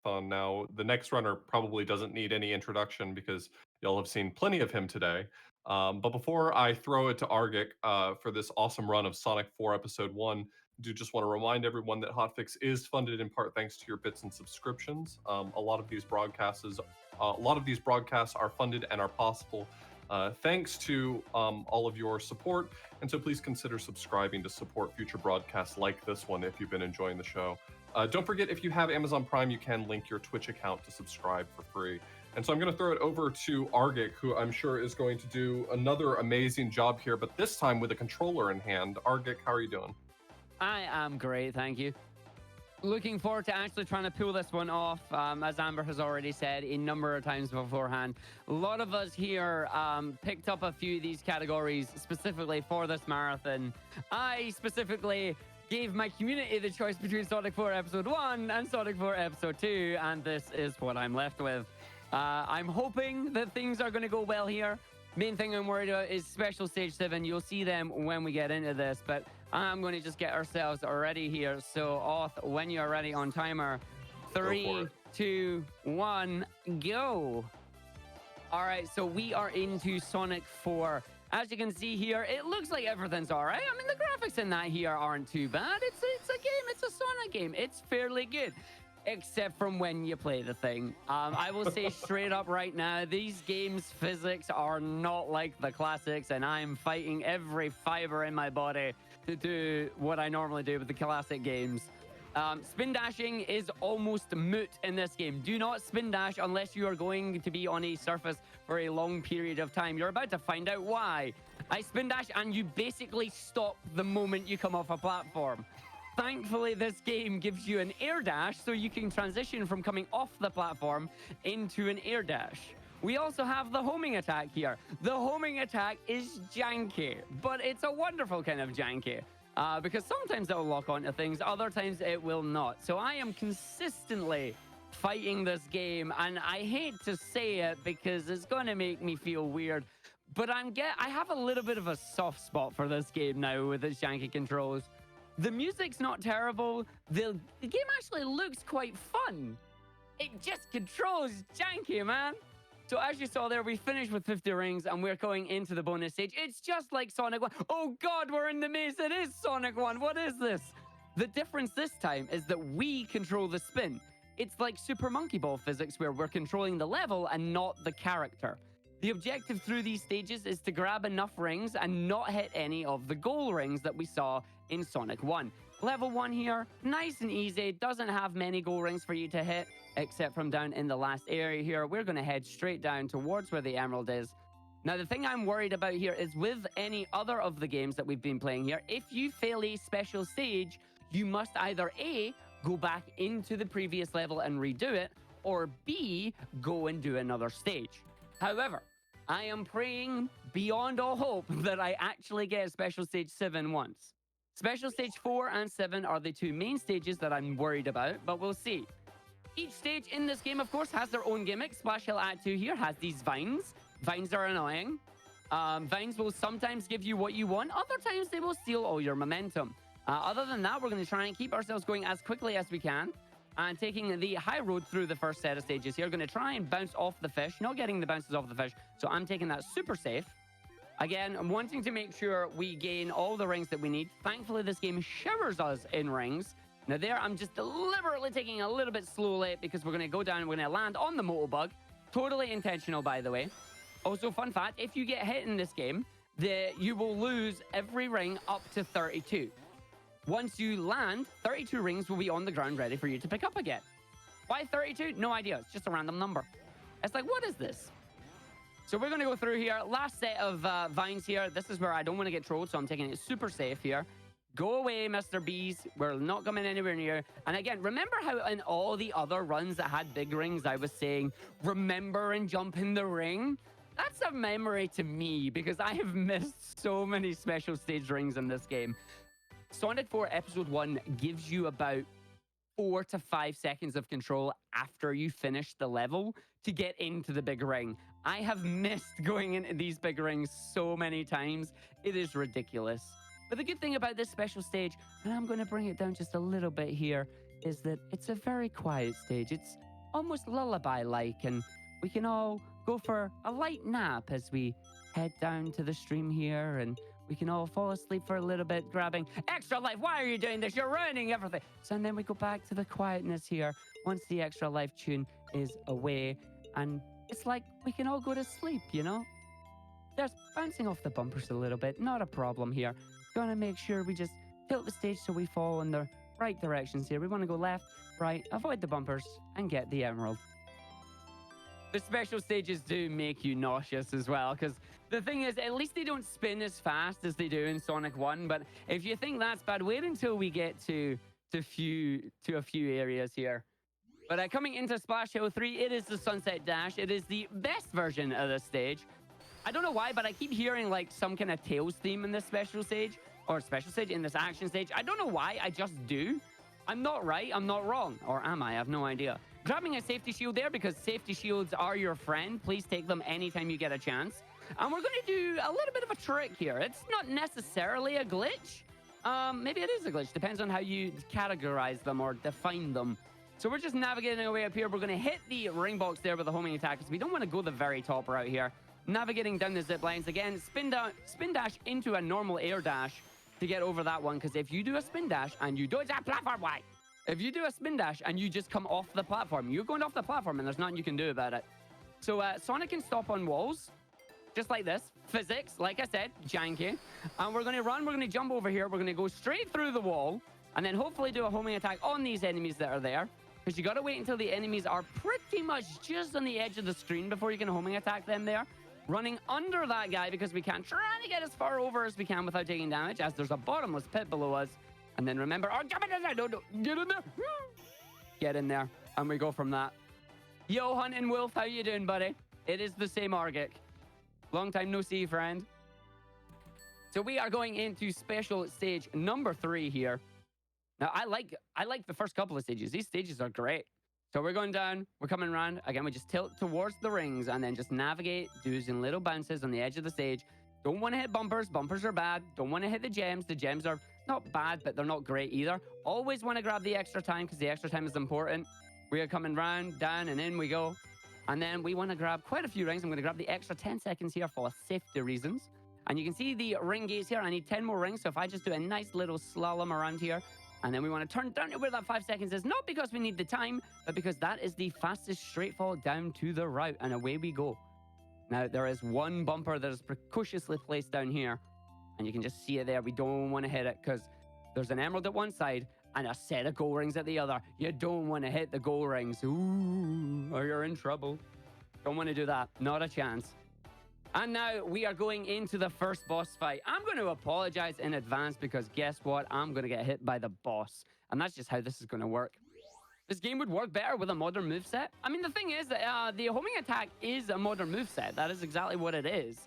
marathon now. The next runner probably doesn't need any introduction because y'all have seen plenty of him today. But before I throw it to Argick for this awesome run of Sonic 4 Episode 1, do just want to remind everyone that HOTFIX is funded in part thanks to your bits and subscriptions. A lot of these broadcasts are funded and are possible thanks to all of your support, and so please consider subscribing to support future broadcasts like this one if you've been enjoying the show. Don't forget, if you have Amazon Prime, you can link your Twitch account to subscribe for free. And so I'm going to throw it over to Argick, who I'm sure is going to do another amazing job here, but this time with a controller in hand. Argick, how are you doing? I am great, thank you. Looking forward to actually trying to pull this one off. As Amber has already said a number of times beforehand, a lot of us here picked up a few of these categories specifically for this marathon. I specifically gave my community the choice between Sonic 4 Episode 1 and Sonic 4 Episode 2, and this is what I'm left with. I'm hoping that things are going to go well here. Main thing I'm worried about is Special Stage 7. You'll see them when we get into this, but I'm going to just get ourselves ready here. So, Oth, when you're ready on timer, 3, 2, 1, go. All right, so we are into Sonic 4. As you can see here, it looks like everything's all right. I mean, the graphics in that here aren't too bad. It's a game. It's a Sonic game. It's fairly good. Except from when you play the thing. I will say straight up right now, these games' physics are not like the classics, and I'm fighting every fiber in my body to do what I normally do with the classic games. Spin dashing is almost moot in this game. Do not spin dash unless you are going to be on a surface for a long period of time. You're about to find out why. I spin dash and you basically stop the moment you come off a platform. Thankfully, this game gives you an air dash, so you can transition from coming off the platform into an air dash. We also have the homing attack here. The homing attack is janky, but it's a wonderful kind of janky. Because sometimes it'll lock onto things, other times it will not. So I am consistently fighting this game, and I hate to say it because it's going to make me feel weird, but I have a little bit of a soft spot for this game now with its janky controls. The music's not terrible. The game actually looks quite fun. It just controls janky, man. So as you saw there, we finished with 50 rings and we're going into the bonus stage. It's just like Sonic 1. Oh God, we're in the maze. It is Sonic 1. What is this? The difference this time is that we control the spin. It's like Super Monkey Ball physics where we're controlling the level and not the character. The objective through these stages is to grab enough rings and not hit any of the goal rings that we saw in Sonic 1. Level 1 here, nice and easy, doesn't have many goal rings for you to hit, except from down in the last area here. We're going to head straight down towards where the emerald is. Now, the thing I'm worried about here is with any other of the games that we've been playing here, if you fail a special stage, you must either A, go back into the previous level and redo it, or B, go and do another stage. However, I am praying beyond all hope that I actually get Special Stage 7 once. Special Stage 4 and 7 are the two main stages that I'm worried about, but we'll see. Each stage in this game, of course, has their own gimmick. Splash Hill Act 2 here has these vines. Vines are annoying. Vines will sometimes give you what you want. Other times, they will steal all your momentum. Other than that, we're going to try and keep ourselves going as quickly as we can. And taking the high road through the first set of stages here. Going to try and bounce off the fish. Not getting the bounces off the fish. So I'm taking that super safe. Again, I'm wanting to make sure we gain all the rings that we need. Thankfully, this game showers us in rings. Now there, I'm just deliberately taking a little bit slowly because we're going to go down and we're going to land on the Motobug. Totally intentional, by the way. Also, fun fact, if you get hit in this game, you will lose every ring up to 32. Once you land, 32 rings will be on the ground ready for you to pick up again. Why 32? No idea. It's just a random number. It's like, what is this? So we're going to go through here. Last set of vines here. This is where I don't want to get trolled, so I'm taking it super safe here. Go away, Mr. Bees. We're not coming anywhere near. And again, remember how in all the other runs that had big rings, I was saying, remember and jump in the ring? That's a memory to me because I have missed so many special stage rings in this game. Sonic 4 Episode 1 gives you about 4 to 5 seconds of control after you finish the level to get into the big ring. I have missed going into these big rings so many times. It is ridiculous. But the good thing about this special stage, and I'm going to bring it down just a little bit here, is that it's a very quiet stage. It's almost lullaby-like, and we can all go for a light nap as we head down to the stream here, and we can all fall asleep for a little bit, grabbing extra life. Why are you doing this? You're ruining everything. So and then we go back to the quietness here once the extra life tune is away, and it's like we can all go to sleep, you know? Just bouncing off the bumpers a little bit, not a problem here. Gonna make sure we just tilt the stage so we fall in the right directions here. We want to go left, right, avoid the bumpers, and get the emerald. The special stages do make you nauseous as well, because the thing is, at least they don't spin as fast as they do in Sonic 1, but if you think that's bad, wait until we get to a few areas here. But coming into Splash Hill 3, it is the Sunset Dash. It is the best version of this stage. I don't know why, but I keep hearing like some kind of Tails theme in this special stage, or special stage in this action stage. I don't know why, I just do. I'm not right, I'm not wrong. Or am I? I have no idea. Grabbing a safety shield there, because safety shields are your friend. Please take them anytime you get a chance. And we're going to do a little bit of a trick here. It's not necessarily a glitch. Maybe it is a glitch. Depends on how you categorize them or define them. So we're just navigating our way up here. We're going to hit the ring box there with the homing attack, because we don't want to go the very top route here. Navigating down the zip lines again. Spin dash into a normal air dash to get over that one, because if you do a spin dash and you don't have platform, why? If you do a spin dash and you just come off the platform, you're going off the platform and there's nothing you can do about it. So Sonic can stop on walls, just like this. Physics, like I said, janky. And we're going to run, we're going to jump over here, we're going to go straight through the wall, and then hopefully do a homing attack on these enemies that are there. Because you got to wait until the enemies are pretty much just on the edge of the screen before you can homing attack them there. Running under that guy, because we can try to get as far over as we can without taking damage, as there's a bottomless pit below us. And then remember, oh, jump in there, no, get in there. Get in there, and we go from that. Yo, Hunting Wolf, how you doing, buddy? It is the same Argick. Long time no see, friend. So we are going into special stage number 3 here. Now, I like the first couple of stages. These stages are great. So we're going down, we're coming around. Again, we just tilt towards the rings and then just navigate, using little bounces on the edge of the stage. Don't want to hit bumpers. Bumpers are bad. Don't want to hit the gems. The gems are not bad, but they're not great either. Always want to grab the extra time, because the extra time is important. We are coming round, down, and in we go. And then we want to grab quite a few rings. I'm going to grab the extra 10 seconds here for safety reasons. And you can see the ring gates here. I need 10 more rings. So if I just do a nice little slalom around here, and then we want to turn down to where that 5 seconds is, not because we need the time, but because that is the fastest straight fall down to the route, and away we go. Now, there is one bumper that is precociously placed down here, and you can just see it there. We don't want to hit it, because there's an emerald at one side and a set of gold rings at the other. You don't want to hit the gold rings. Ooh, or you're in trouble. Don't want to do that. Not a chance. And now we are going into the first boss fight. I'm going to apologize in advance, because guess what? I'm going to get hit by the boss. And that's just how this is going to work. This game would work better with a modern moveset. I mean, the thing is that the homing attack is a modern moveset. That is exactly what it is.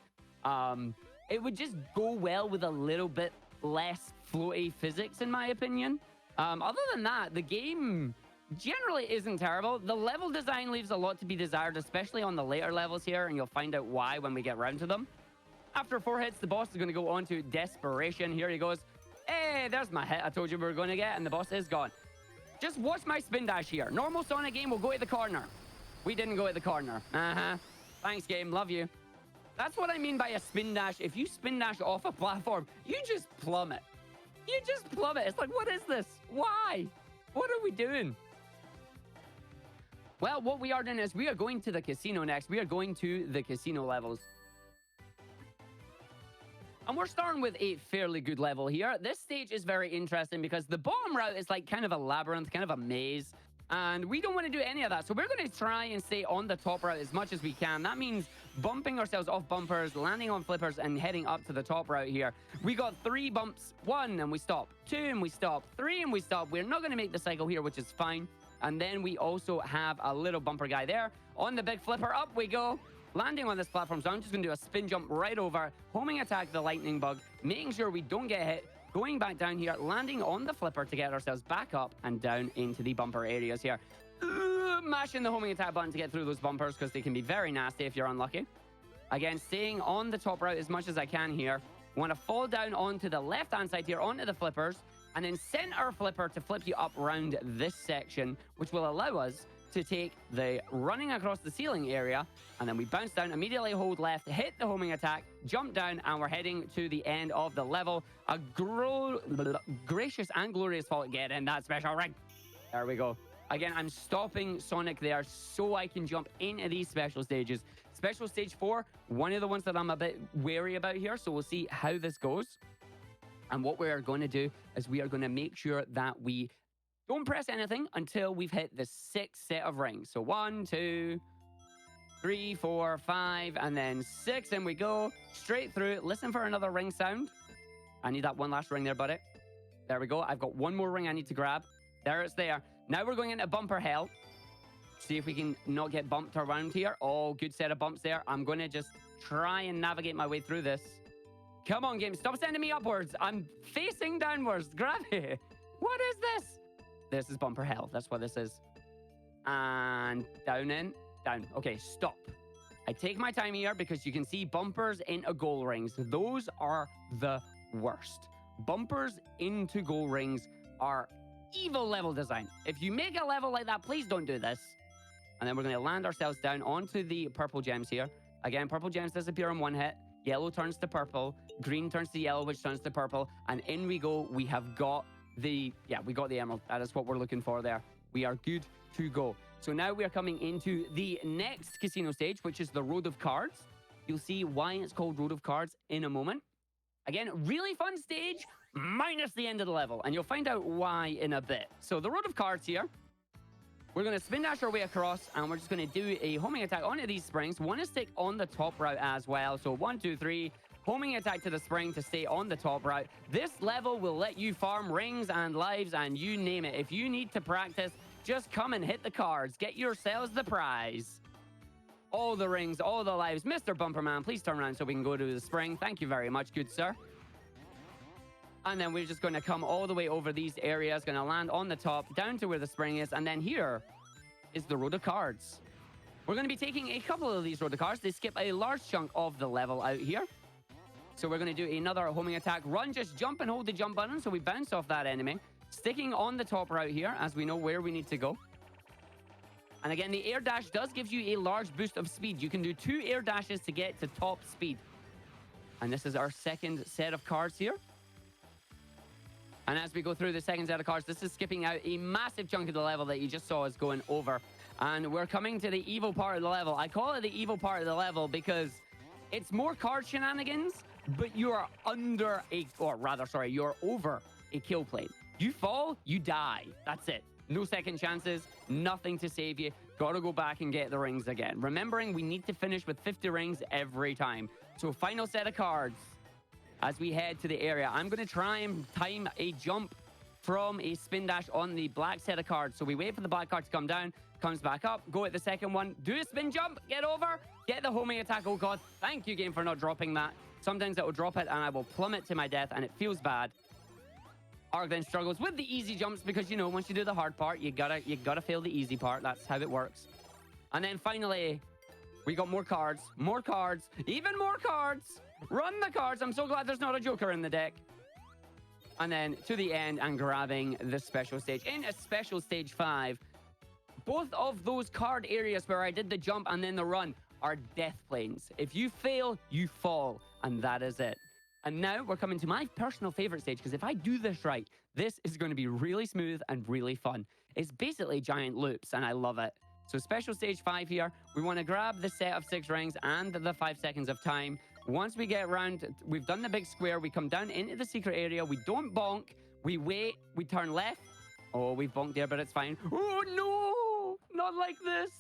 It would just go well with a little bit less floaty physics, in my opinion. Other than that, the game generally isn't terrible. The level design leaves a lot to be desired, especially on the later levels here, and you'll find out why when we get round to them. After 4 hits, the boss is going to go on to desperation. Here he goes. Hey, there's my hit I told you we were going to get, and the boss is gone. Just watch my spin dash here. Normal Sonic game will go at the corner. We didn't go at the corner. Thanks, game. Love you. That's what I mean by a spin dash. If you spin dash off a platform, you just plummet. You just plummet. It's like, what is this? Why? What are we doing? Well, what we are doing is we are going to the casino next. We are going to the casino levels. And we're starting with a fairly good level here. This stage is very interesting because the bottom route is like kind of a labyrinth, kind of a maze. And we don't want to do any of that. So we're going to try and stay on the top route as much as we can. That means bumping ourselves off bumpers, landing on flippers, and heading up to the top route here. We got 3 bumps. 1, and we stop. 2, and we stop. 3, and we stop. We're not going to make the cycle here, which is fine. And then we also have a little bumper guy there. On the big flipper, up we go. Landing on this platform, so I'm just going to do a spin jump right over, homing attack the lightning bug, making sure we don't get hit, going back down here, landing on the flipper to get ourselves back up and down into the bumper areas here. Mashing the homing attack button to get through those bumpers because they can be very nasty if you're unlucky. Again, staying on the top route as much as I can here. Want to fall down onto the left-hand side here, onto the flippers, and then center flipper to flip you up around this section, which will allow us to take the running across the ceiling area, and then we bounce down, immediately hold left, hit the homing attack, jump down, and we're heading to the end of the level. A gracious and glorious fall. Get in that special ring. There we go. Again, I'm stopping Sonic there so I can jump into these special stages. Special stage 4, one of the ones that I'm a bit wary about here, so we'll see how this goes. And what we are going to do is we are going to make sure that we don't press anything until we've hit the 6th set of rings. So 1, 2, 3, 4, 5, and then 6. And we go straight through. Listen for another ring sound. I need that one last ring there, buddy. There we go. I've got one more ring I need to grab. There it's there. Now we're going into bumper hell. See if we can not get bumped around here. Oh, good set of bumps there. I'm going to just try and navigate my way through this. Come on, game. Stop sending me upwards. I'm facing downwards. Grab it. What is this? This is bumper hell. That's what this is. And down in. Down. Okay, stop. I take my time here because you can see bumpers into goal rings. Those are the worst. Bumpers into goal rings are evil level design. If you make a level like that, please don't do this. And then we're going to land ourselves down onto the purple gems here. Again, purple gems disappear in one hit. Yellow turns to purple. Green turns to yellow, which turns to purple. And in we go. We have got we got the emerald. That is what we're looking for there. We are good to go. So now we are coming into the next casino stage, which is the Road of Cards. You'll see why it's called Road of Cards in a moment. Again, really fun stage, minus the end of the level. And you'll find out why in a bit. So the Road of Cards here. We're going to spin dash our way across, and we're just going to do a homing attack onto these springs. Want to stick on the top route as well. So 1, 2, 3, homing attack to the spring to stay on the top route. This level will let you farm rings and lives and you name it. If you need to practice, just come and hit the cards. Get yourselves the prize. All the rings, all the lives. Mr. Bumperman, please turn around so we can go to the spring. Thank you very much, good sir. And then we're just going to come all the way over these areas, going to land on the top, down to where the spring is. And then here is the Road of Cards. We're going to be taking a couple of these Road of Cards. They skip a large chunk of the level out here. So we're going to do another homing attack. Run, just jump and hold the jump button so we bounce off that enemy. Sticking on the top route here as we know where we need to go. And again, the air dash does give you a large boost of speed. You can do 2 air dashes to get to top speed. And this is our second set of cards here. And as we go through the second set of cards, this is skipping out a massive chunk of the level that you just saw us going over. And we're coming to the evil part of the level. I call it the evil part of the level because it's more card shenanigans, but you're under you're over a kill plate. You fall, you die. That's it. No second chances, nothing to save you. Gotta go back and get the rings again. Remembering we need to finish with 50 rings every time. So final set of cards. As we head to the area, I'm going to try and time a jump from a spin dash on the black set of cards. So we wait for the black card to come down, comes back up, go at the second one, do a spin jump, get over, get the homing attack. Oh God, thank you game for not dropping that. Sometimes it will drop it and I will plummet to my death and it feels bad. Arg then struggles with the easy jumps because, you know, once you do the hard part, you gotta fail the easy part. That's how it works. And then finally, we got more cards, even more cards. Run the cards. I'm so glad there's not a joker in the deck. And then to the end and grabbing the special stage. In a special stage 5, both of those card areas where I did the jump and then the run are death planes. If you fail, you fall. And that is it. And now we're coming to my personal favorite stage because if I do this right, this is going to be really smooth and really fun. It's basically giant loops and I love it. So special stage 5 here, we want to grab the set of 6 rings and the 5 seconds of time. Once we get around, we've done the big square, we come down into the secret area, we don't bonk, we wait, we turn left. Oh, we've bonked there, but it's fine. Oh no, not like this.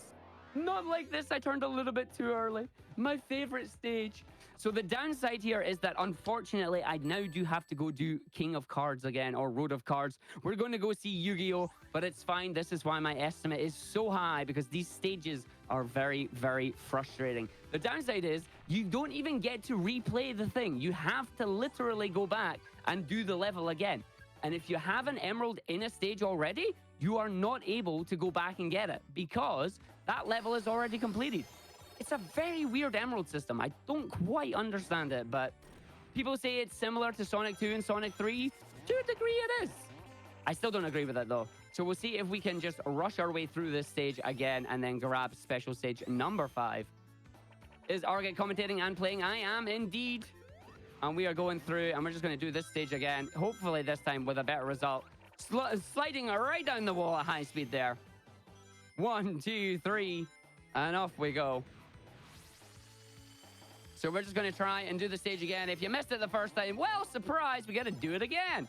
Not like this, I turned a little bit too early. My favorite stage. So the downside here is that unfortunately, I now do have to go do King of Cards again, or Road of Cards. We're going to go see Yu-Gi-Oh! But it's fine. This is why my estimate is so high, because these stages are very, very frustrating. The downside is you don't even get to replay the thing. You have to literally go back and do the level again. And if you have an emerald in a stage already, you are not able to go back and get it because that level is already completed. It's a very weird emerald system. I don't quite understand it, but people say it's similar to Sonic 2 and Sonic 3. To a degree, it is. I still don't agree with it, though. So we'll see if we can just rush our way through this stage again and then grab special stage number 5. Is Argick commentating and playing? I am indeed. And we are going through, and we're just going to do this stage again. Hopefully this time with a better result. Sliding right down the wall at high speed there. 1, 2, 3, and off we go. So we're just going to try and do the stage again. If you missed it the first time, well, surprise, we got to do it again.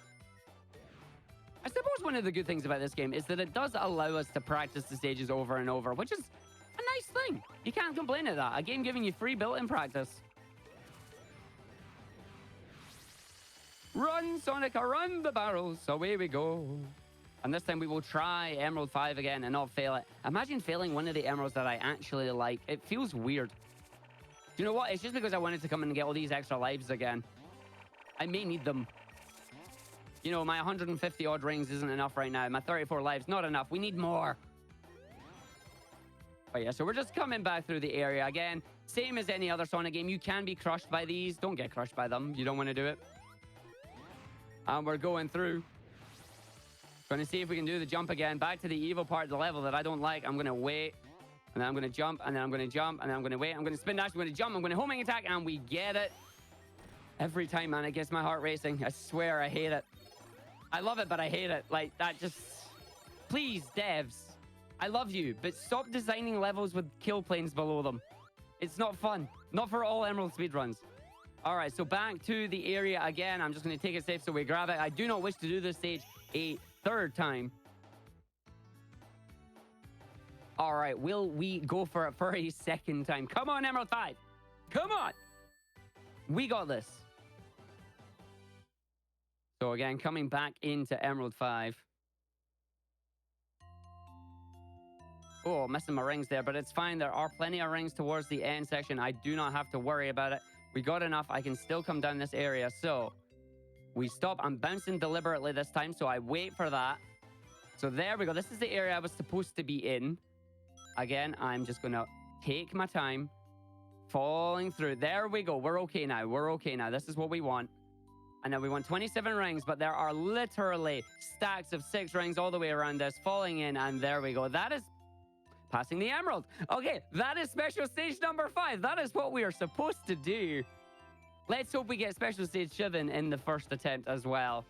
I suppose one of the good things about this game is that it does allow us to practice the stages over and over, which is a nice thing. You can't complain at that. A game giving you free built-in practice. Run, Sonic, run the barrels. Away we go. And this time we will try Emerald 5 again and not fail it. Imagine failing one of the emeralds that I actually like. It feels weird. Do you know what? It's just because I wanted to come in and get all these extra lives again. I may need them. You know, my 150 odd rings isn't enough right now. My 34 lives, not enough. We need more. But yeah, so we're just coming back through the area again. Same as any other Sonic game. You can be crushed by these. Don't get crushed by them. You don't want to do it. And we're going through. Going to see if we can do the jump again. Back to the evil part of the level that I don't like. I'm going to wait. And then I'm going to jump. And then I'm going to jump. And then I'm going to wait. I'm going to spin dash. I'm going to jump. I'm going to homing attack. And we get it. Every time, man, it gets my heart racing. I swear I hate it. I love it, but I hate it. Like, that just... Please, devs. I love you, but stop designing levels with kill planes below them. It's not fun. Not for all Emerald speedruns. All right, so back to the area again. I'm just going to take it safe so we grab it. I do not wish to do this stage a third time. All right, will we go for it for a second time? Come on, Emerald 5. Come on. We got this. So again, coming back into Emerald 5. Oh, missing my rings there, but it's fine. There are plenty of rings towards the end section. I do not have to worry about it. We got enough. I can still come down this area. So we stop. I'm bouncing deliberately this time, so I wait for that. So there we go. This is the area I was supposed to be in. Again, I'm just going to take my time. Falling through. There we go. We're okay now. We're okay now. This is what we want. And then we want 27 rings, but there are literally stacks of 6 rings all the way around this, falling in, and there we go. That is passing the emerald. Okay, that is special stage number 5. That is what we are supposed to do. Let's hope we get special stage 7 in the first attempt as well.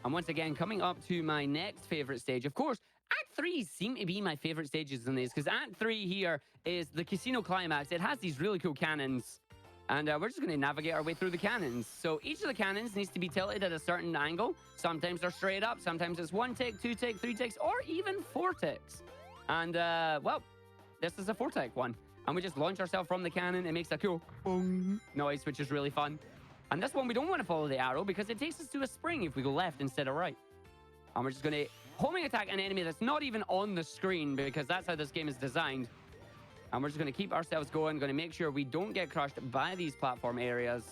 And once again, coming up to my next favorite stage. Of course, Act 3 seem to be my favorite stages in these, because Act 3 here is the casino climax. It has these really cool cannons. And we're just going to navigate our way through the cannons. So each of the cannons needs to be tilted at a certain angle. Sometimes they're straight up. Sometimes it's 1 tick, 2 tick, 3 ticks, or even 4 ticks. And, well, this is a 4 tick one. And we just launch ourselves from the cannon. It makes a cool boom noise, which is really fun. And this one, we don't want to follow the arrow because it takes us to a spring if we go left instead of right. And we're just going to homing attack an enemy that's not even on the screen because that's how this game is designed. And we're just going to keep ourselves going. Going to make sure we don't get crushed by these platform areas.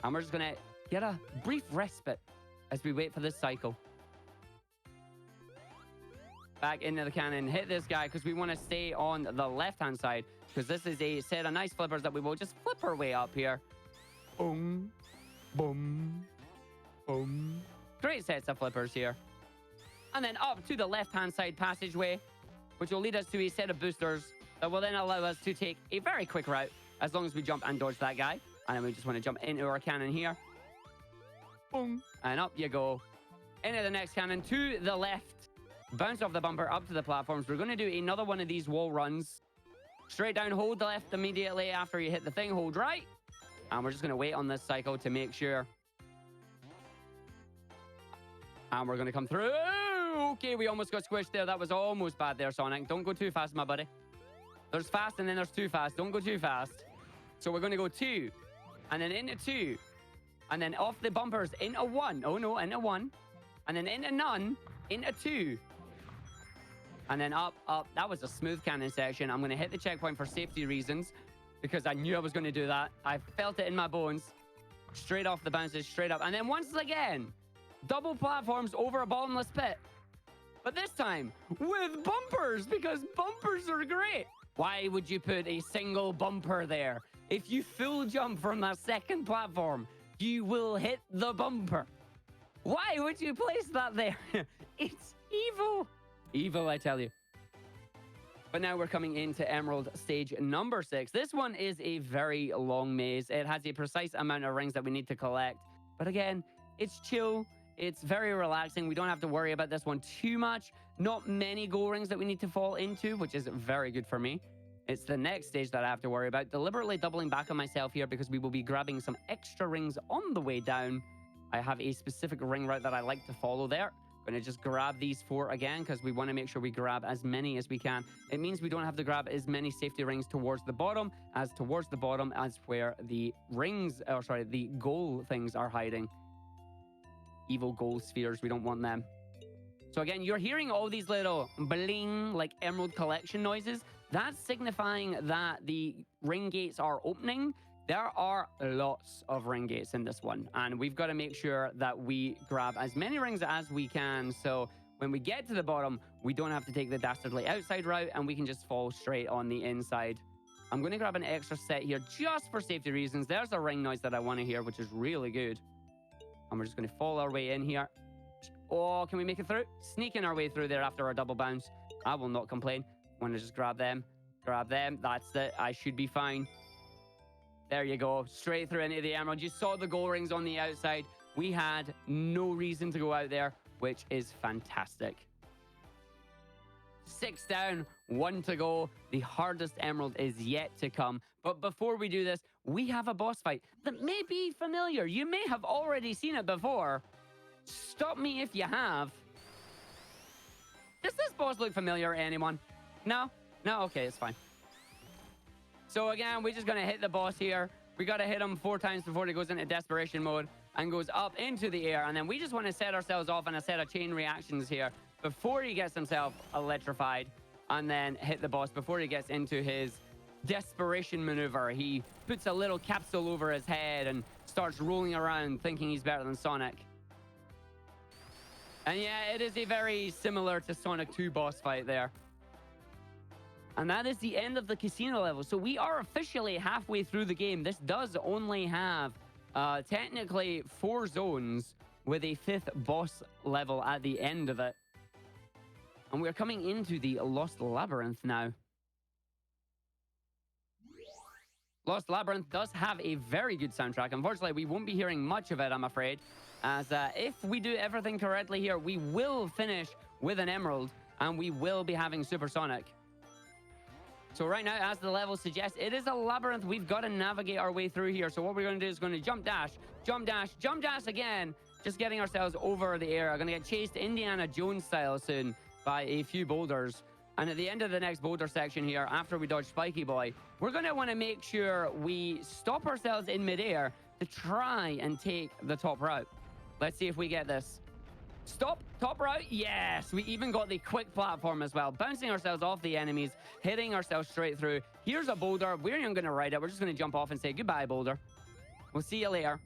And we're just going to get a brief respite as we wait for this cycle. Back into the cannon. Hit this guy because we want to stay on the left-hand side. Because this is a set of nice flippers that we will just flip our way up here. Boom. Boom. Boom. Great sets of flippers here. And then up to the left-hand side passageway, which will lead us to a set of boosters that will then allow us to take a very quick route as long as we jump and dodge that guy. And then we just want to jump into our cannon here. Boom. And up you go. Into the next cannon to the left. Bounce off the bumper up to the platforms. We're going to do another one of these wall runs. Straight down, hold the left immediately after you hit the thing. Hold right. And we're just going to wait on this cycle to make sure. And we're going to come through. Okay, we almost got squished there. That was almost bad there, Sonic. Don't go too fast, my buddy. There's fast and then there's too fast. Don't go too fast. So we're going to go 2. And then into 2. And then off the bumpers into 1. Oh, no, into 1. And then into none. Into 2. And then up, up. That was a smooth cannon section. I'm going to hit the checkpoint for safety reasons. Because I knew I was going to do that. I felt it in my bones. Straight off the bounces, straight up. And then once again, double platforms over a bottomless pit. But this time, with bumpers. Because bumpers are great. Why would you put a single bumper there? If you full jump from that second platform, you will hit the bumper. Why would you place that there? It's evil. Evil, I tell you. But now we're coming into Emerald stage number 6. This one is a very long maze. It has a precise amount of rings that we need to collect. But again, it's chill. It's very relaxing. We don't have to worry about this one too much. Not many gold rings that we need to fall into, which is very good for me. It's the next stage that I have to worry about. Deliberately doubling back on myself here because we will be grabbing some extra rings on the way down. I have a specific ring route that I like to follow there. Going to just grab these 4 again because we want to make sure we grab as many as we can. It means we don't have to grab as many safety rings towards the bottom as where the rings, or sorry, the goal things are hiding. Evil gold spheres, we don't want them. So again, you're hearing all these little bling, like emerald collection noises. That's signifying that the ring gates are opening. There are lots of ring gates in this one, and we've got to make sure that we grab as many rings as we can. So when we get to the bottom, we don't have to take the dastardly outside route, and we can just fall straight on the inside. I'm going to grab an extra set here just for safety reasons. There's a ring noise that I want to hear, which is really good. And we're just going to fall our way in here. Oh, can we make it through? Sneaking our way through there after our double bounce. I will not complain. Want to just grab them. Grab them. That's it. I should be fine. There you go. Straight through into the emerald. You saw the gold rings on the outside. We had no reason to go out there, which is fantastic. 6 down, 1 to go. The hardest emerald is yet to come. But before we do this, we have a boss fight that may be familiar. You may have already seen it before. Stop me if you have. Does this boss look familiar to anyone? No? No? Okay, it's fine. So again, we're just going to hit the boss here. We got to hit him 4 times before he goes into desperation mode and goes up into the air. And then we just want to set ourselves off on a set of chain reactions here before he gets himself electrified, and then hit the boss before he gets into his desperation maneuver. He puts a little capsule over his head and starts rolling around thinking he's better than Sonic. And yeah, it is a very similar to Sonic 2 boss fight there. And that is the end of the casino level. So we are officially halfway through the game. This does only have technically 4 zones with a 5th boss level at the end of it. And we're coming into the Lost Labyrinth now. Lost Labyrinth does have a very good soundtrack. Unfortunately, we won't be hearing much of it, I'm afraid. As if we do everything correctly here, we will finish with an emerald, and we will be having Supersonic. So right now, as the level suggests, it is a labyrinth. We've got to navigate our way through here. So what we're going to do is going to jump dash, jump dash, jump dash again. Just getting ourselves over the air. I'm going to get chased Indiana Jones style soon by a few boulders. And at the end of the next boulder section here, after we dodge Spiky Boy, we're going to want to make sure we stop ourselves in midair to try and take the top route. Let's see if we get this. Stop, top route, yes. We even got the quick platform as well, bouncing ourselves off the enemies, hitting ourselves straight through. Here's a boulder. We're not going to ride it. We're just going to jump off and say goodbye, boulder. We'll see you later.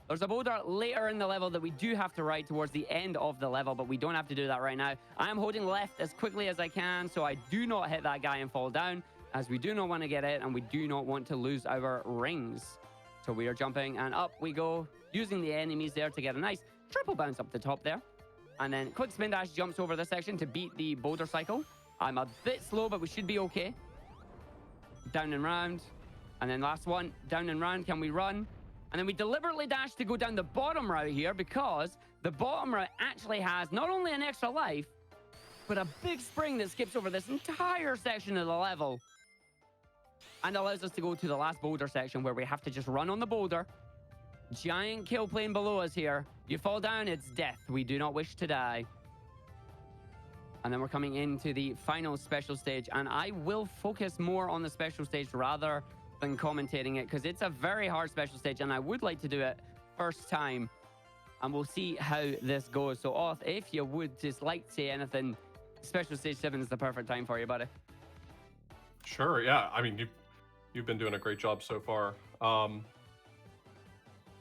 There's a boulder later in the level that we do have to ride towards the end of the level, but we don't have to do that right now. I'm holding left as quickly as I can, so I do not hit that guy and fall down, as we do not want to get it, and we do not want to lose our rings. So we are jumping, and up we go, using the enemies there to get a nice triple bounce up the top there. And then quick spin dash jumps over this section to beat the boulder cycle. I'm a bit slow, but we should be okay. Down and round. And then last one, down and round. Can we run? And then we deliberately dash to go down the bottom route here, because the bottom route actually has not only an extra life, but a big spring that skips over this entire section of the level. And allows us to go to the last boulder section where we have to just run on the boulder. Giant kill plane below us here. You fall down, it's death. We do not wish to die. And then we're coming into the final special stage, and I will focus more on the special stage rather than commentating it, because it's a very hard special stage, and I would like to do it first time. And we'll see how this goes. So, Oth, if you would just like to say anything, special stage 7 is the perfect time for you, buddy. Sure, yeah. I mean, you've been doing a great job so far.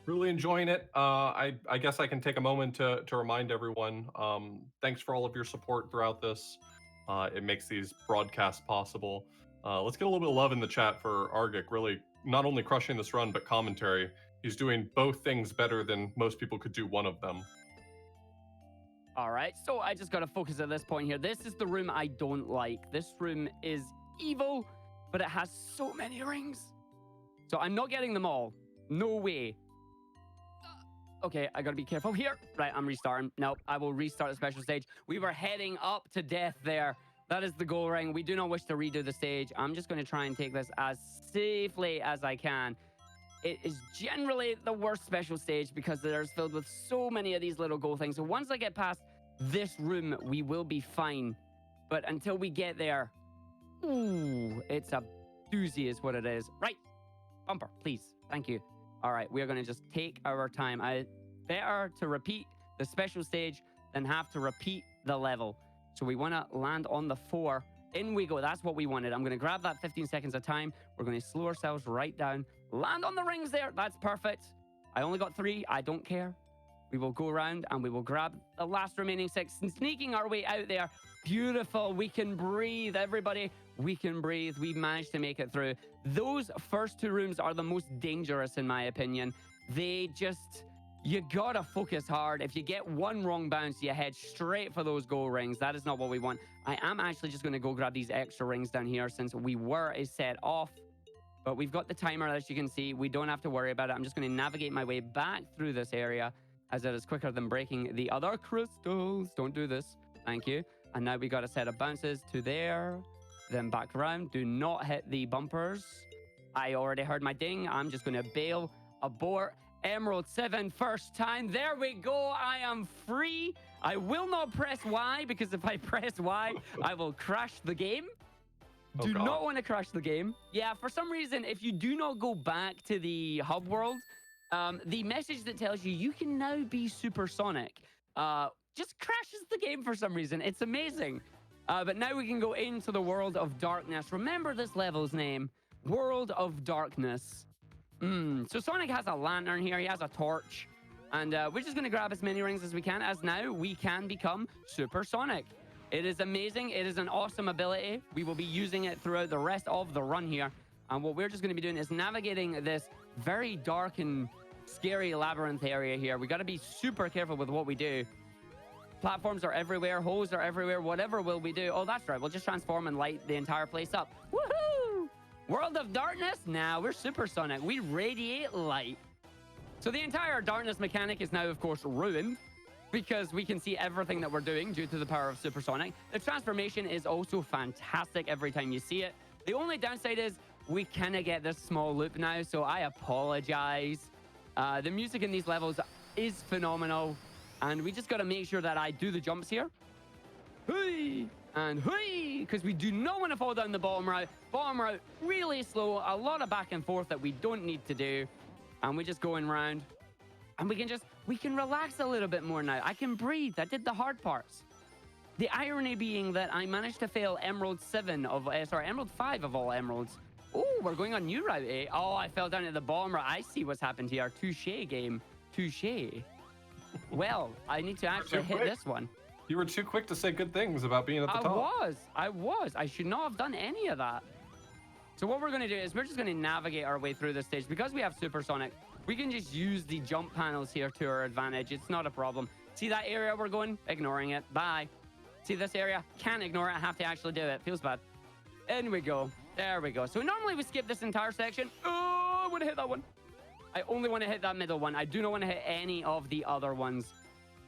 Really enjoying it. I guess I can take a moment to remind everyone, thanks for all of your support throughout this. It makes these broadcasts possible. Let's get a little bit of love in the chat for Argick, really not only crushing this run, but commentary. He's doing both things better than most people could do one of them. All right, so I just got to focus at this point here. This is the room I don't like. This room is evil, but it has so many rings. So I'm not getting them all. No way. Okay, I gotta be careful here. Right, I'm restarting. Nope, I will restart the special stage. We were heading up to death there. That is the goal ring. We do not wish to redo the stage. I'm just going to try and take this as safely as I can. It is generally the worst special stage because there's filled with so many of these little goal things. So once I get past this room, we will be fine. But until we get there, ooh, it's a doozy is what it is. Right, bumper, please. Thank you. All right, we're going to just take our time. Better to repeat the special stage than have to repeat the level. So we want to land on the 4. In we go. That's what we wanted. I'm going to grab that 15 seconds of time. We're going to slow ourselves right down. Land on the rings there. That's perfect. I only got 3. I don't care. We will go around and we will grab the last remaining 6 and sneaking our way out there. Beautiful. We can breathe, everybody. We can breathe. We've managed to make it through. Those first 2 rooms are the most dangerous, in my opinion. They just... You gotta focus hard. If you get one wrong bounce, you head straight for those goal rings. That is not what we want. I am actually just going to go grab these extra rings down here since we were a set off. But we've got the timer, as you can see. We don't have to worry about it. I'm just going to navigate my way back through this area as it is quicker than breaking the other crystals. Don't do this. Thank you. And now we got a set of bounces to there. Then back around. Do not hit the bumpers. I already heard my ding. I'm just going to bail, abort. Emerald 7 first time. There we go. I am free. I will not press Y because if I press Y, I will crash the game. Do not want to crash the game. Yeah, for some reason, if you do not go back to the hub world, the message that tells you you can now be supersonic just crashes the game for some reason. It's amazing. But now we can go into the world of darkness. Remember this level's name, World of Darkness. So Sonic has a lantern here. He has a torch. And we're just going to grab as many rings as we can, as now we can become supersonic. It is amazing. It is an awesome ability. We will be using it throughout the rest of the run here. And what we're just going to be doing is navigating this very dark and scary labyrinth area here. We got to be super careful with what we do. Platforms are everywhere. Holes are everywhere. Whatever will we do? Oh, that's right. We'll just transform and light the entire place up. Woohoo! World of Darkness? Nah, we're supersonic. We radiate light. So the entire darkness mechanic is now, of course, ruined because we can see everything that we're doing due to the power of supersonic. The transformation is also fantastic every time you see it. The only downside is we kind of get this small loop now, so I apologize. The music in these levels is phenomenal, and we just got to make sure that I do the jumps here. Hey! And hey, because we do not want to fall down the bottom route. Bottom route, really slow. A lot of back and forth that we don't need to do. And we're just going around. And we can relax a little bit more now. I can breathe. I did the hard parts. The irony being that I managed to fail Emerald 5 of all emeralds. Oh, we're going on new route, eh? Oh, I fell down at the bottom route. I see what's happened here. Touche, game. Touche. Well, I need to actually hit this one. You were too quick to say good things about being at the top. I was. I should not have done any of that. So what we're going to do is we're just going to navigate our way through this stage. Because we have supersonic, we can just use the jump panels here to our advantage. It's not a problem. See that area we're going? Ignoring it. Bye. See this area? Can't ignore it. I have to actually do it. Feels bad. In we go. There we go. So normally we skip this entire section. Oh, I want to hit that one. I only want to hit that middle one. I do not want to hit any of the other ones.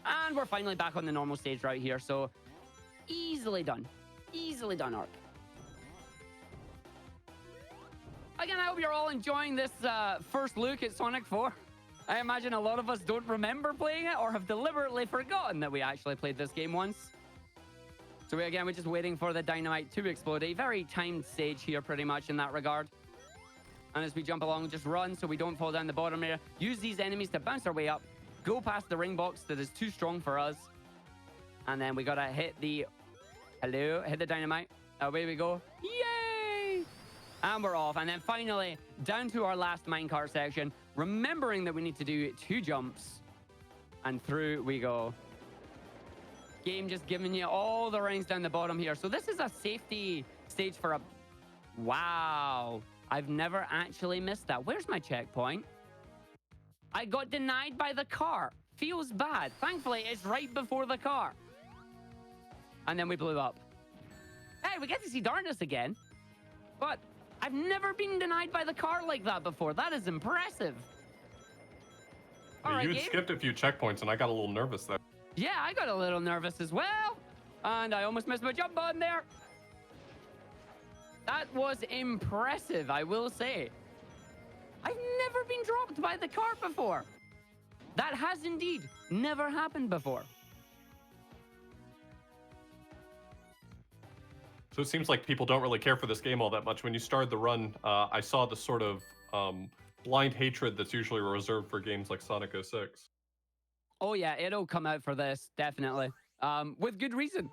And we're finally back on the normal stage right here. So easily done. Easily done, Ark. Again, I hope you're all enjoying this first look at Sonic 4. I imagine a lot of us don't remember playing it or have deliberately forgotten that we actually played this game once. So we're just waiting for the dynamite to explode. A very timed stage here pretty much in that regard. And as we jump along, just run so we don't fall down the bottom area. Use these enemies to bounce our way up. Go past the ring box that is too strong for us. And then we gotta hit the... Hello? Hit the dynamite. Away we go. Yay! And we're off. And then finally, down to our last minecart section. Remembering that we need to do 2 jumps. And through we go. Game just giving you all the rings down the bottom here. So this is a safety stage for a... Wow. I've never actually missed that. Where's my checkpoint? I got denied by the car. feels bad. Thankfully, it's right before the car. And then we blew up. Hey, we get to see Darkness again. But I've never been denied by the car like that before. That is impressive. All right, You'd game. skipped a few checkpoints, and I got a little nervous there. Yeah, I got a little nervous as well. And I almost missed my jump button there. That was impressive, I will say. I've never been dropped by the cart before. That has indeed never happened before. So it seems like people don't really care for this game all that much. When you started the run, I saw the sort of blind hatred that's usually reserved for games like Sonic 06. Oh yeah, it'll come out for this, definitely. With good reason.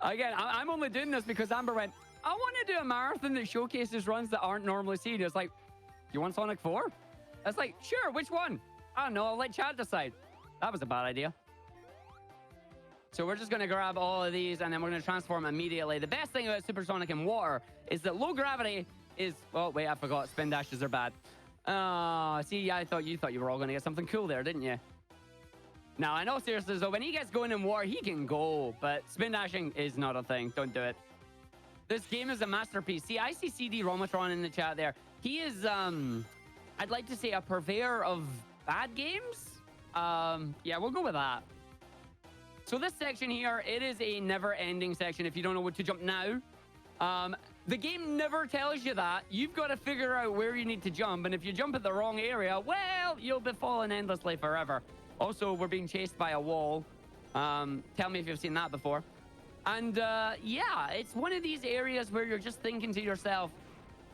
Again, I'm only doing this because Amber went, I want to do a marathon that showcases runs that aren't normally seen. It's like, you want Sonic 4? It's like, sure, which one? I don't know, I'll let Chad decide. That was a bad idea. So we're just going to grab all of these and then we're going to transform immediately. The best thing about Supersonic in water is that low gravity is... Oh, wait, I forgot. Spin dashes are bad. See, I thought you were all going to get something cool there, didn't you? Now, I know seriously, though, when he gets going in war, he can go, but spin dashing is not a thing. Don't do it. This game is a masterpiece. See, I see CD Romatron in the chat there. He is, I'd like to say a purveyor of bad games. Yeah, we'll go with that. So this section here, it is a never-ending section if you don't know what to jump now. The game never tells you that. You've got to figure out where you need to jump, and if you jump at the wrong area, well, you'll be falling endlessly forever. Also, we're being chased by a wall. Tell me if you've seen that before. And yeah, it's one of these areas where you're just thinking to yourself,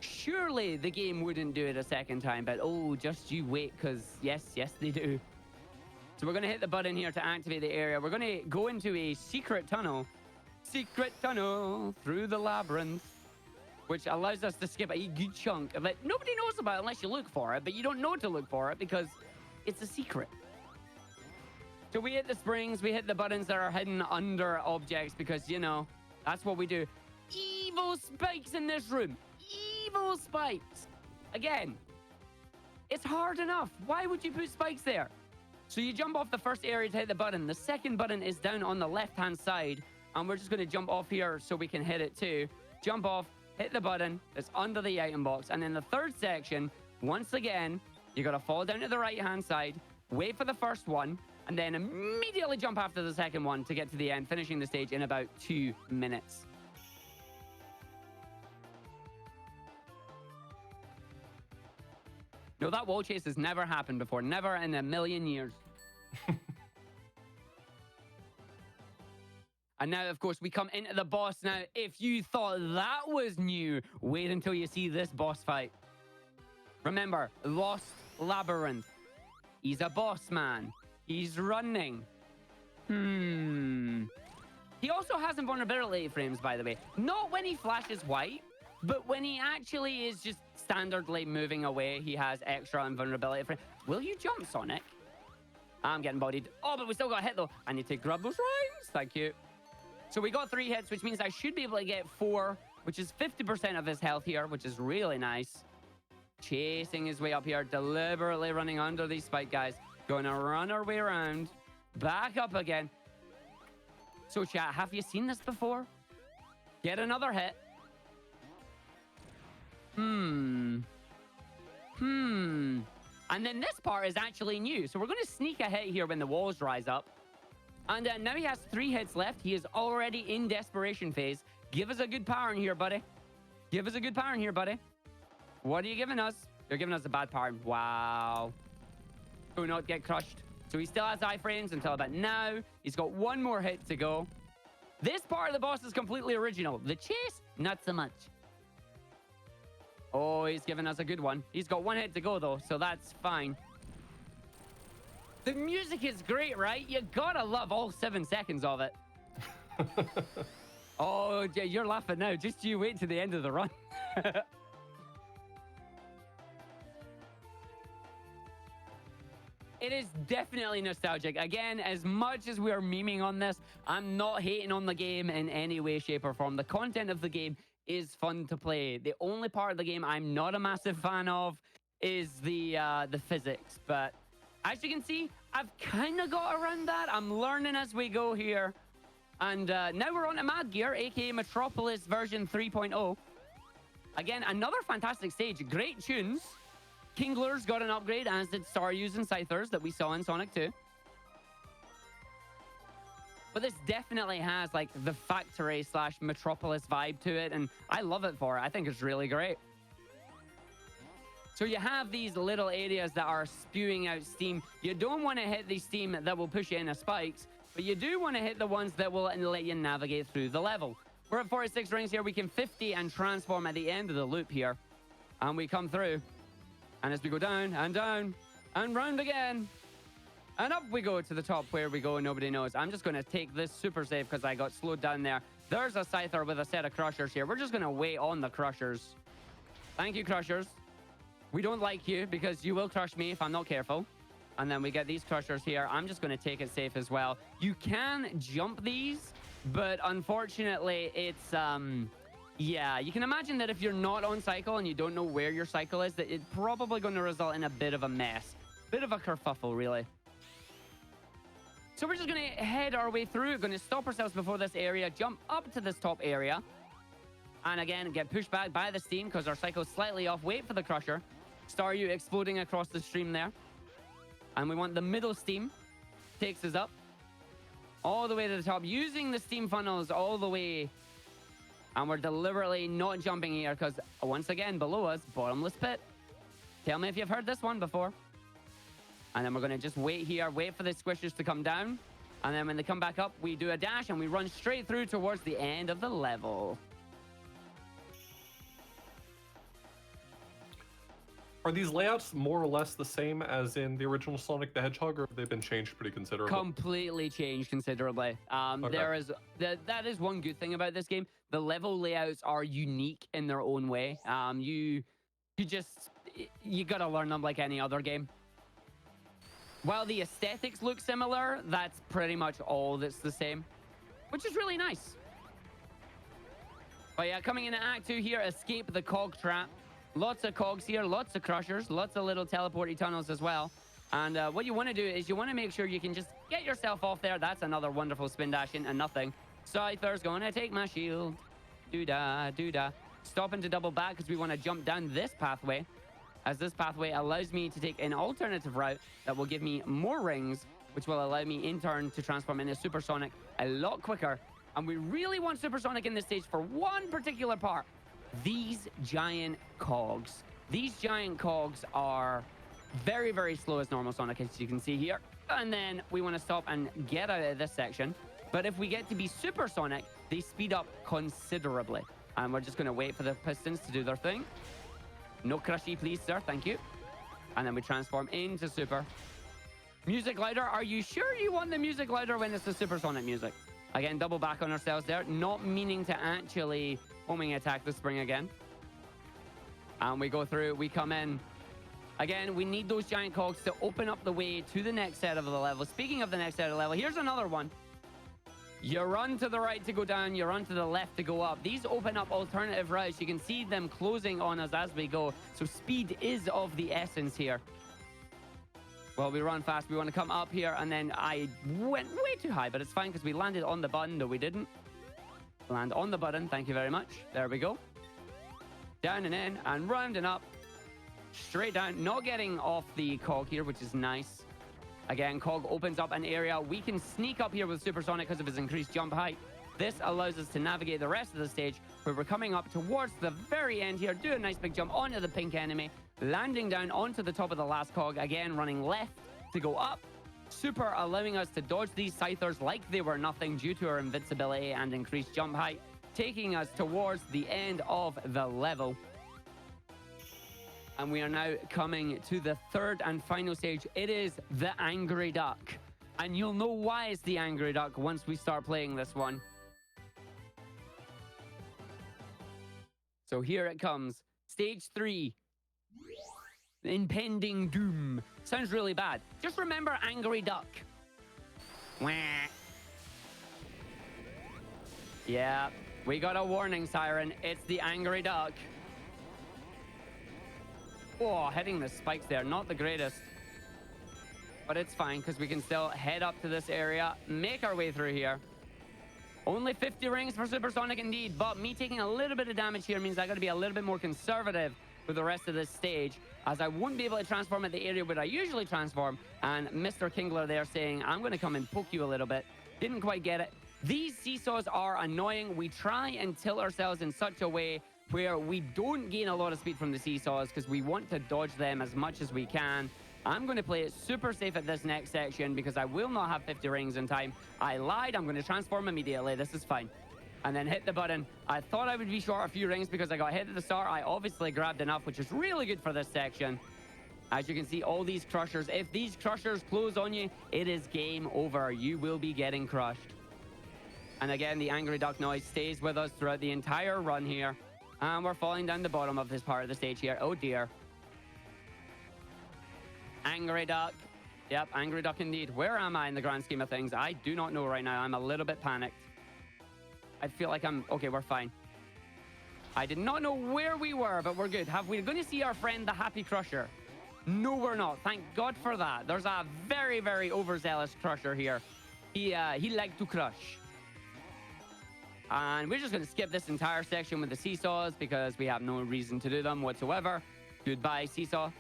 surely the game wouldn't do it a second time, but oh, just you wait, because yes, they do. So we're going to hit the button here to activate the area. We're going to go into a secret tunnel. Secret tunnel through the labyrinth, which allows us to skip a good chunk of it. Nobody knows about it unless you look for it, but you don't know to look for it because it's a secret. So we hit the springs, we hit the buttons that are hidden under objects because, you know, that's what we do. Evil spikes in this room. Evil spikes. Again, it's hard enough. Why would you put spikes there? So you jump off the first area to hit the button. The second button is down on the left-hand side, and we're just going to jump off here so we can hit it too. Jump off, hit the button that's under the item box. And then the third section, once again, you got to fall down to the right-hand side, wait for the first one, and then immediately jump after the second one to get to the end, finishing the stage in about 2 minutes. No, that wall chase has never happened before. Never in a million years. And now, of course, we come into the boss. Now, if you thought that was new, wait until you see this boss fight. Remember, Lost Labyrinth. He's a boss man. He's running. He also has invulnerability frames, by the way. Not when he flashes white, but when he actually is just standardly moving away, he has extra invulnerability frames. Will you jump, Sonic? I'm getting bodied. Oh, but we still got hit, though. I need to grab those rings. Thank you. So we got 3 hits, which means I should be able to get 4, which is 50% of his health here, which is really nice. Chasing his way up here, deliberately running under these spike guys. Gonna run our way around, back up again. So chat, have you seen this before? Get another hit. And then this part is actually new. So we're going to sneak a hit here when the walls rise up. And now he has 3 hits left. He is already in desperation phase. Give us a good power in here, buddy. Give us a good power in here, buddy. What are you giving us? You're giving us a bad power. Wow. Do not get crushed. So he still has iframes until about now. He's got 1 more hit to go. This part of the boss is completely original. The chase, not so much. Oh, he's giving us a good one. He's got 1 hit to go, though, so that's fine. The music is great, right? You gotta love all 7 seconds of it. Oh, you're laughing now. Just you wait to the end of the run. It is definitely nostalgic. Again, as much as we're memeing on this, I'm not hating on the game in any way, shape, or form. The content of the game is fun to play. The only part of the game I'm not a massive fan of is the physics, but As you can see, I've kind of got around that. I'm learning as we go here. And now we're on to Mad Gear, aka Metropolis version 3.0. Again, another fantastic stage. Great tunes. Kingler's got an upgrade, as did Staryus and Scythers that we saw in Sonic 2. But this definitely has like the factory / Metropolis vibe to it, and I love it for it. I think it's really great. So you have these little areas that are spewing out steam. You don't want to hit the steam that will push you into spikes, but you do want to hit the ones that will let you navigate through the level. We're at 46 rings here. We can 50 and transform at the end of the loop here. And we come through. And as we go down and round again, and up we go to the top where we go and nobody knows. I'm just going to take this super save because I got slowed down there. There's a Scyther with a set of Crushers here. We're just going to wait on the Crushers. Thank you, Crushers. We don't like you because you will crush me if I'm not careful. And then we get these Crushers here. I'm just going to take it safe as well. You can jump these, but unfortunately it's yeah, you can imagine that if you're not on cycle and you don't know where your cycle is, that it's probably going to result in a bit of a mess. Bit of a kerfuffle, really. So we're just going to head our way through. We're going to stop ourselves before this area, jump up to this top area. And again, get pushed back by the steam because our cycle's slightly off. Wait for the Crusher. Staryu exploding across the stream there. And we want the middle steam. Takes us up. All the way to the top. Using the steam funnels all the way. And we're deliberately not jumping here because, once again, below us, bottomless pit. Tell me if you've heard this one before. And then we're going to just wait here, wait for the squishers to come down. And then when they come back up, we do a dash and we run straight through towards the end of the level. Are these layouts more or less the same as in the original Sonic the Hedgehog, or have they been changed pretty considerably? Completely changed considerably. Okay. That is one good thing about this game. The level layouts are unique in their own way. You gotta learn them like any other game. While the aesthetics look similar, that's pretty much all that's the same, which is really nice. But yeah, coming into Act 2 here, escape the cog trap. Lots of cogs here, lots of Crushers, lots of little teleporty tunnels as well. And what you want to do is you want to make sure you can just get yourself off there. That's another wonderful spin dash into nothing. Scyther's going to take my shield. Doo-da, doo-da. Stopping to double back because we want to jump down this pathway, as this pathway allows me to take an alternative route that will give me more rings, which will allow me in turn to transform into Supersonic a lot quicker. And we really want Supersonic in this stage for one particular part. These giant cogs. These giant cogs are very, very slow as normal Sonic, as you can see here. And then we want to stop and get out of this section. But if we get to be Supersonic, they speed up considerably. And we're just going to wait for the pistons to do their thing. No crushy, please, sir. Thank you. And then we transform into Super. Music louder. Are you sure you want the music louder when it's the Supersonic music? Again, double back on ourselves there. Not meaning to actually homing attack the spring again. And we go through. We come in. Again, we need those giant cogs to open up the way to the next set of the level. Speaking of the next set of the level, here's another one. You run to the right to go down. You run to the left to go up. These open up alternative routes. You can see them closing on us as we go. So speed is of the essence here. Well, we run fast. We want to come up here. And then I went way too high, but it's fine because we landed on the button. No, we didn't. Land on the button. Thank you very much. There we go. Down and in and round and up. Straight down. Not getting off the cog here, which is nice. Again, cog opens up an area. We can sneak up here with Supersonic because of his increased jump height. This allows us to navigate the rest of the stage where we're coming up towards the very end here. Do a nice big jump onto the pink enemy. Landing down onto the top of the last cog. Again, running left to go up. Super allowing us to dodge these Scythers like they were nothing due to our invincibility and increased jump height. Taking us towards the end of the level. And we are now coming to the third and final stage. It is the Angry Duck. And you'll know why it's the Angry Duck once we start playing this one. So here it comes. Stage 3. Impending Doom. Sounds really bad. Just remember Angry Duck. Wah. Yeah, we got a warning siren. It's the Angry Duck. Oh, hitting the spikes there. Not the greatest. But it's fine because we can still head up to this area, make our way through here. Only 50 rings for Supersonic indeed, but me taking a little bit of damage here means I got to be a little bit more conservative with the rest of this stage, as I wouldn't be able to transform at the area where I usually transform. And Mr. Kingler there saying, I'm going to come and poke you a little bit. Didn't quite get it. These seesaws are annoying. We try and tilt ourselves in such a way where we don't gain a lot of speed from the seesaws because we want to dodge them as much as we can. I'm going to play it super safe at this next section because I will not have 50 rings in time. I lied. I'm going to transform immediately. This is fine. And then hit the button. I thought I would be short a few rings because I got hit at the start. I obviously grabbed enough, which is really good for this section. As you can see, all these crushers. If these crushers close on you, it is game over. You will be getting crushed. And again, the angry duck noise stays with us throughout the entire run here. And we're falling down the bottom of this part of the stage here. Oh, dear. Angry duck. Yep, angry duck indeed. Where am I in the grand scheme of things? I do not know right now. I'm a little bit panicked. I feel like I'm... Okay, we're fine. I did not know where we were, but we're good. Have we going to see our friend, the Happy Crusher? No, we're not. Thank God for that. There's a very, very overzealous crusher here. He likes to crush. And we're just going to skip this entire section with the seesaws because we have no reason to do them whatsoever. Goodbye, seesaw.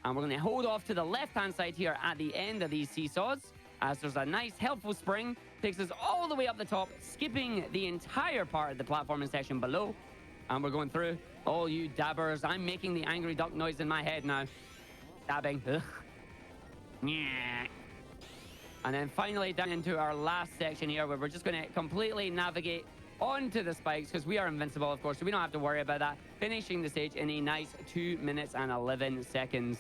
And we're going to hold off to the left-hand side here at the end of these seesaws, as there's a nice, helpful spring. Takes us all the way up the top, skipping the entire part of the platforming section below. And we're going through. All you dabbers. I'm making the angry duck noise in my head now. Dabbing. Ugh. Yeah. And then finally down into our last section here, where we're just going to completely navigate onto the spikes because we are invincible, of course, so we don't have to worry about that. Finishing the stage in a nice 2 minutes and 11 seconds.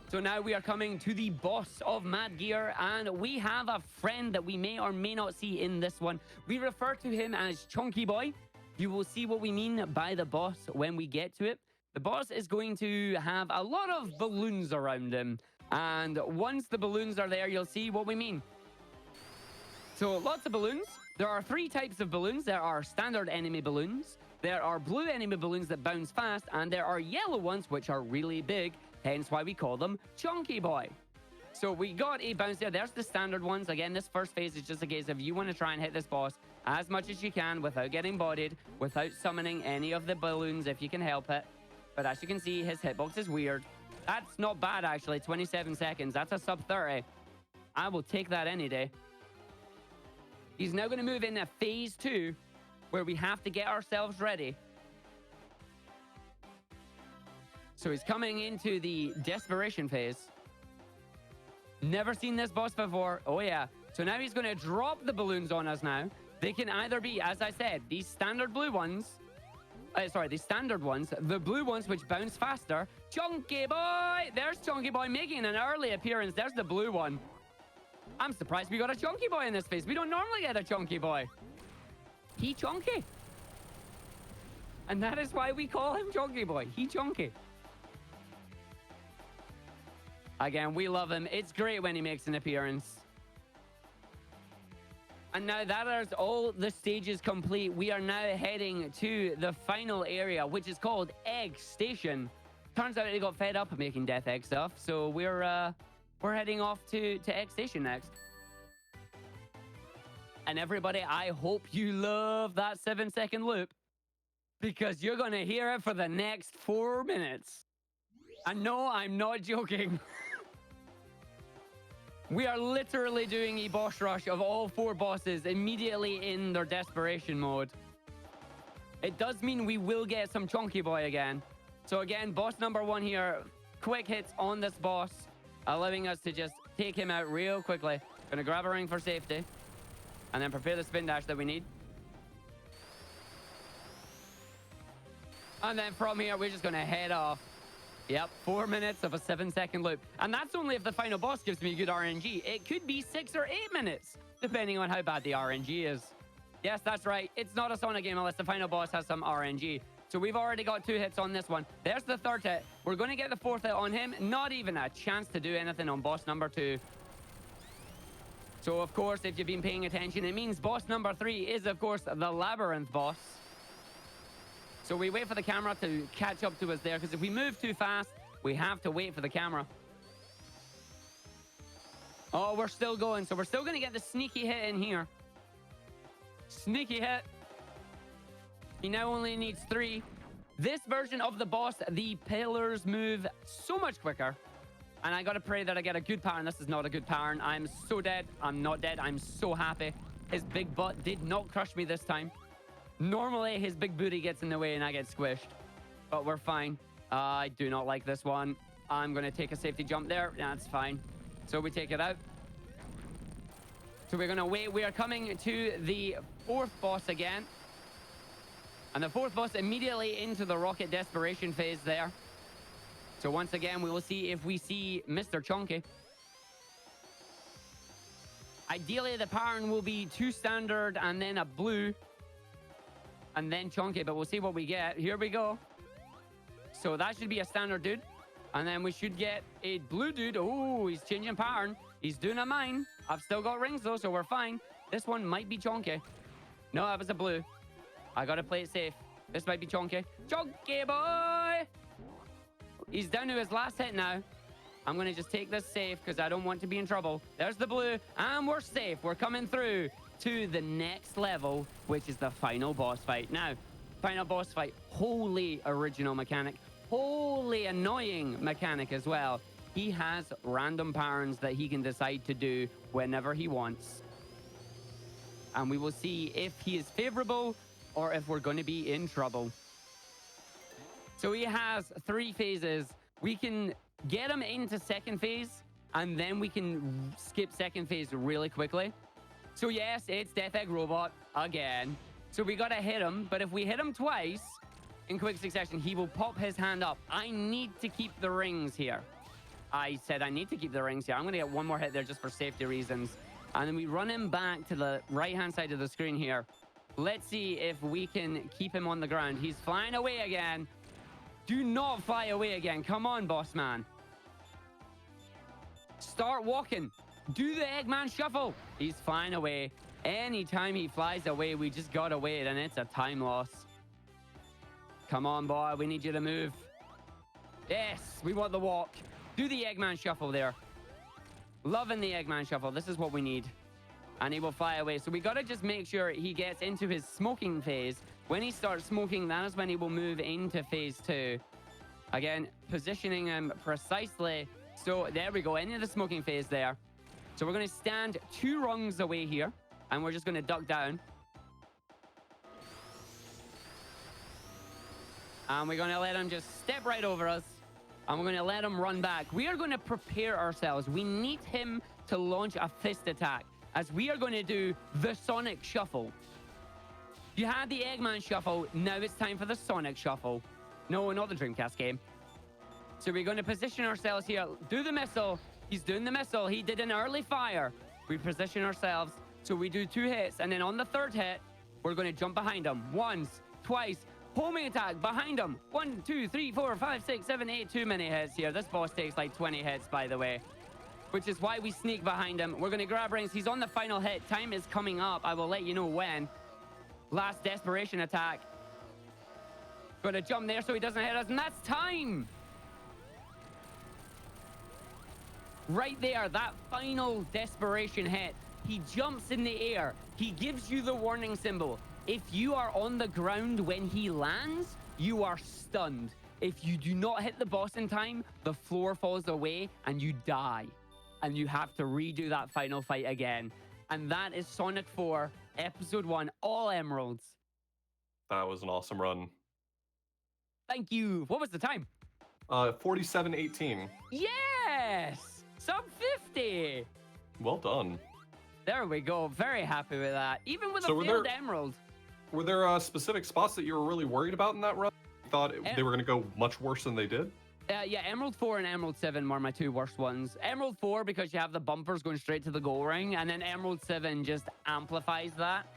So now we are coming to the boss of Mad Gear, and we have a friend that we may or may not see in this one. We refer to him as Chunky Boy. You will see what we mean by the boss when we get to it. The boss is going to have a lot of balloons around him, and once the balloons are there, you'll see what we mean. So lots of balloons. There are 3 types of balloons. There are standard enemy balloons. There are blue enemy balloons that bounce fast, and there are yellow ones which are really big, hence why we call them Chunky Boy. So we got a bounce there. There's the standard ones. Again, this first phase is just a case of you want to try and hit this boss as much as you can without getting bodied, without summoning any of the balloons if you can help it. But as you can see, his hitbox is weird. That's not bad, actually. 27 seconds. That's a sub 30. I will take that any day. He's now going to move into phase 2, where we have to get ourselves ready. So he's coming into the desperation phase. Never seen this boss before. Oh, yeah. So now he's going to drop the balloons on us now. They can either be, as I said, these standard blue ones. The standard ones. The blue ones, which bounce faster. Chunky Boy! There's Chunky Boy making an early appearance. There's the blue one. I'm surprised we got a Chunky Boy in this phase. We don't normally get a Chunky Boy. He chunky. And that is why we call him Chunky Boy. He chunky. Again, we love him. It's great when he makes an appearance. And now that is all the stages complete. We are now heading to the final area, which is called Egg Station. Turns out they got fed up making Death Egg stuff, so we're heading off to Egg Station next. And everybody, I hope you love that 7-second loop, because you're going to hear it for the next 4 minutes. And no, I'm not joking. We are literally doing a boss rush of all 4 bosses immediately in their desperation mode. It does mean we will get some Chunky Boy again. So again, boss number 1 here. Quick hits on this boss, allowing us to just take him out real quickly. Gonna grab a ring for safety. And then prepare the spin dash that we need. And then from here, we're just gonna head off. Yep, 4 minutes of a 7-second loop. And that's only if the final boss gives me good RNG. It could be 6 or 8 minutes, depending on how bad the RNG is. Yes, that's right. It's not a Sonic game unless the final boss has some RNG. So we've already got 2 hits on this one. There's the 3rd hit. We're going to get the 4th hit on him. Not even a chance to do anything on boss number 2. So, of course, if you've been paying attention, it means boss number 3 is, of course, the Labyrinth boss. So we wait for the camera to catch up to us there, because if we move too fast, we have to wait for the camera. Oh, we're still going. So we're still going to get the sneaky hit in here. Sneaky hit. He now only needs 3. This version of the boss, the pillars move so much quicker. And I got to pray that I get a good pattern. This is not a good pattern. I'm so dead. I'm not dead. I'm so happy. His big butt did not crush me this time. Normally, his big booty gets in the way and I get squished. But we're fine. I do not like this one. I'm going to take a safety jump there. That's fine. So we take it out. So we're going to wait. We are coming to the 4th boss again. And the 4th boss immediately into the rocket desperation phase there. So once again, we will see if we see Mr. Chunky. Ideally, the pattern will be 2 standard and then a blue. And then Chunky, but we'll see what we get. Here we go. So that should be a standard dude. And then we should get a blue dude. Oh, he's changing pattern. He's doing a mine. I've still got rings though, so we're fine. This one might be Chunky. No, that was a blue. I gotta play it safe. This might be Chunky. Chunky boy! He's down to his last hit now. I'm gonna just take this safe because I don't want to be in trouble. There's the blue, and we're safe. We're coming through to the next level, which is the final boss fight. Now, final boss fight, wholly original mechanic, wholly annoying mechanic as well. He has random patterns that he can decide to do whenever he wants. And we will see if he is favorable or if we're going to be in trouble. So he has 3 phases. We can get him into 2nd phase, and then we can skip 2nd phase really quickly. So yes, it's Death Egg Robot again. So we got to hit him, but if we hit him twice in quick succession, he will pop his hand up. I need to keep the rings here. I said I need to keep the rings here. I'm going to get 1 more hit there just for safety reasons. And then we run him back to the right-hand side of the screen here. Let's see if we can keep him on the ground. He's flying away again. Do not fly away again. Come on, boss man. Start walking. Do the Eggman shuffle. He's flying away. Anytime he flies away, we just gotta wait, and it's a time loss. Come on, boy. We need you to move. Yes, we want the walk. Do the Eggman shuffle there. Loving the Eggman shuffle. This is what we need. And he will fly away. So we gotta just make sure he gets into his smoking phase. When he starts smoking, that is when he will move into phase 2. Again, positioning him precisely. So there we go, into the smoking phase there. So we're going to stand 2 rungs away here, and we're just going to duck down. And we're going to let him just step right over us, and we're going to let him run back. We are going to prepare ourselves. We need him to launch a fist attack, as we are going to do the Sonic Shuffle. You had the Eggman Shuffle, now it's time for the Sonic Shuffle. No, not the Dreamcast game. So we're going to position ourselves here. Do the missile. He's doing the missile. He did an early fire. We position ourselves. So we do 2 hits. And then on the 3rd hit, we're going to jump behind him. Once, twice. Homing attack behind him. 1, 2, 3, 4, 5, 6, 7, 8. Too many hits here. This boss takes like 20 hits, by the way. Which is why we sneak behind him. We're going to grab rings. He's on the final hit. Time is coming up. I will let you know when. Last desperation attack. Going to jump there so he doesn't hit us. And that's time. Right there, that final desperation hit. He jumps in the air. He gives you the warning symbol. If you are on the ground when he lands, you are stunned. If you do not hit the boss in time, the floor falls away and you die. And you have to redo that final fight again. And that is Sonic 4, Episode 1, all emeralds. That was an awesome run. Thank you. What was the time? 47:18. Yes! Sub 50. Well done. There we go. Very happy with that. Even with So a failed emerald. Were there specific spots that you were really worried about in that run? You thought they were going to go much worse than they did? Yeah, Emerald 4 and Emerald 7 were my 2 worst ones. Emerald 4 because you have the bumpers going straight to the goal ring, and then Emerald 7 just amplifies that.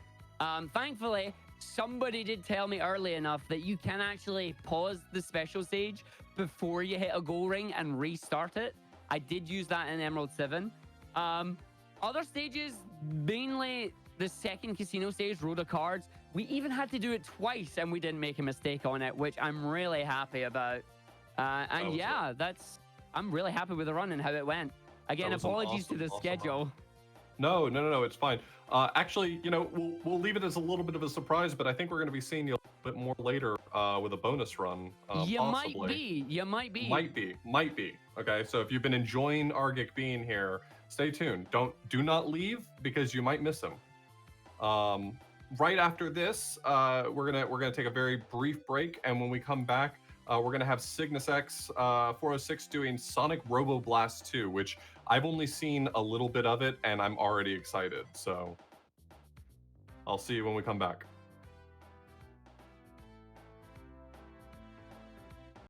Thankfully, somebody did tell me early enough that you can actually pause the special stage before you hit a goal ring and restart it. I did use that in Emerald 7. Other stages, mainly the 2nd casino stage, Road of Cards, we even had to do it twice and we didn't make a mistake on it, which I'm really happy about. And yeah, I'm really happy with the run and how it went. Again, was an apologies to the awesome run. schedule. No, it's fine. Actually, we'll leave it as a little bit of a surprise, but I think we're going to be seeing you a little bit more later with a bonus run, You might possibly. be. You might be. Might be. Okay, so if you've been enjoying Argick being here, stay tuned. Do not leave because you might miss him. Right after this, we're gonna take a very brief break, and when we come back, we're gonna have Cygnus X 406 doing Sonic Robo Blast 2, which I've only seen a little bit of it, and I'm already excited. So I'll see you when we come back.